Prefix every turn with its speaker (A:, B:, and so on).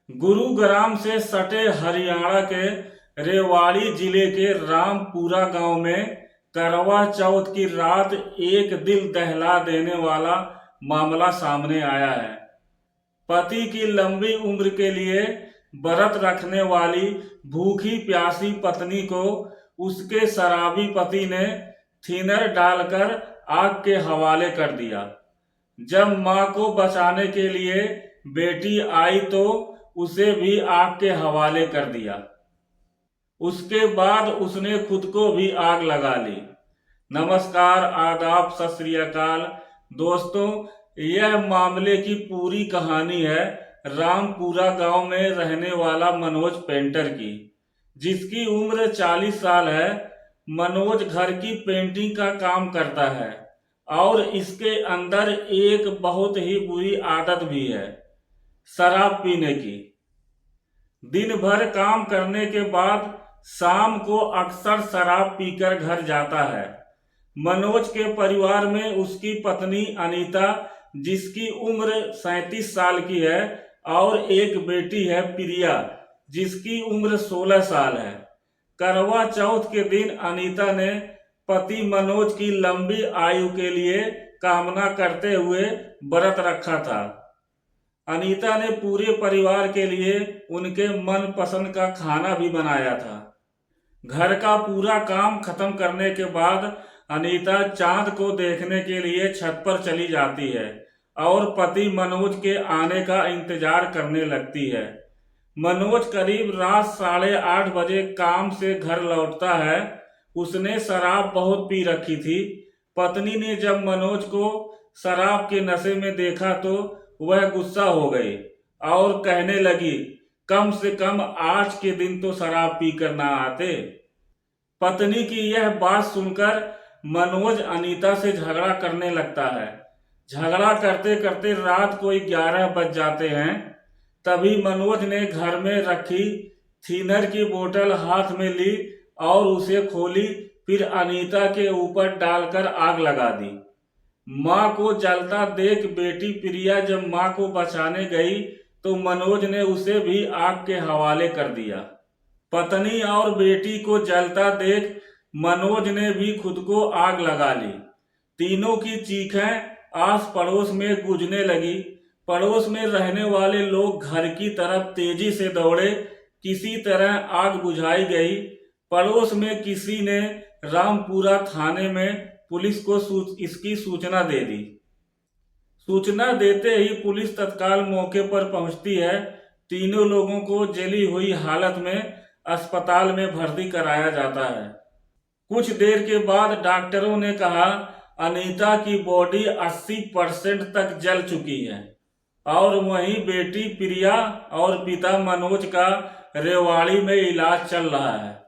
A: गुरुग्राम से सटे हरियाणा के रेवाड़ी जिले के रामपुरा गांव में करवा चौथ की रात एक दिल दहला देने वाला मामला सामने आया है। पति की लंबी उम्र के लिए व्रत रखने वाली भूखी प्यासी पत्नी को उसके शराबी पति ने थिनर डालकर आग के हवाले कर दिया। जब मां को बचाने के लिए बेटी आई तो उसे भी आग के हवाले कर दिया। उसके बाद उसने खुद को भी आग लगा ली। नमस्कार, आदाब, सत श्री अकाल दोस्तों, यह मामले की पूरी कहानी है रामपुरा गांव में रहने वाला मनोज पेंटर की, जिसकी उम्र 40 साल है। मनोज घर की पेंटिंग का काम करता है और इसके अंदर एक बहुत ही बुरी आदत भी है, शराब पीने की। दिन भर काम करने के बाद शाम को अक्सर शराब पीकर घर जाता है। मनोज के परिवार में उसकी पत्नी अनीता, जिसकी उम्र 37 साल की है, और एक बेटी है प्रिया, जिसकी उम्र 16 साल है। करवा चौथ के दिन अनीता ने पति मनोज की लंबी आयु के लिए कामना करते हुए व्रत रखा था। अनीता ने पूरे परिवार के लिए उनके मन पसंद का खाना भी बनाया था। घर का पूरा काम खत्म करने के बाद अनीता चांद को देखने के लिए छत पर चली जाती है और पति मनोज के आने का इंतजार करने लगती है। मनोज करीब रात 8:30 बजे काम से घर लौटता है। उसने शराब बहुत पी रखी थी। पत्नी ने जब मनोज को शराब के नशे में देखा तो वह गुस्सा हो गई और कहने लगी, कम से कम आज के दिन तो शराब पीकर ना आते। पत्नी की यह बात सुनकर मनोज अनीता से झगड़ा करने लगता है। झगड़ा करते करते रात को 11 बज जाते हैं। तभी मनोज ने घर में रखी थिनर की बोतल हाथ में ली और उसे खोली, फिर अनीता के ऊपर डालकर आग लगा दी। मां को जलता देख बेटी प्रिया जब मां को बचाने गई तो मनोज ने उसे भी आग के हवाले कर दिया। पत्नी और बेटी को जलता देख मनोज ने भी खुद को आग लगा ली। तीनों की चीखें आस पड़ोस में गूंजने लगी। पड़ोस में रहने वाले लोग घर की तरफ तेजी से दौड़े। किसी तरह आग बुझाई गई। पड़ोस में किसी ने रामपुरा थाने में पुलिस को इसकी सूचना दे दी। सूचना देते ही पुलिस तत्काल मौके पर पहुंचती है। तीनों लोगों को जली हुई हालत में अस्पताल में भर्ती कराया जाता है। कुछ देर के बाद डॉक्टरों ने कहा अनीता की बॉडी 80% तक जल चुकी है और वहीं बेटी प्रिया और पिता मनोज का रेवाड़ी में इलाज चल रहा है।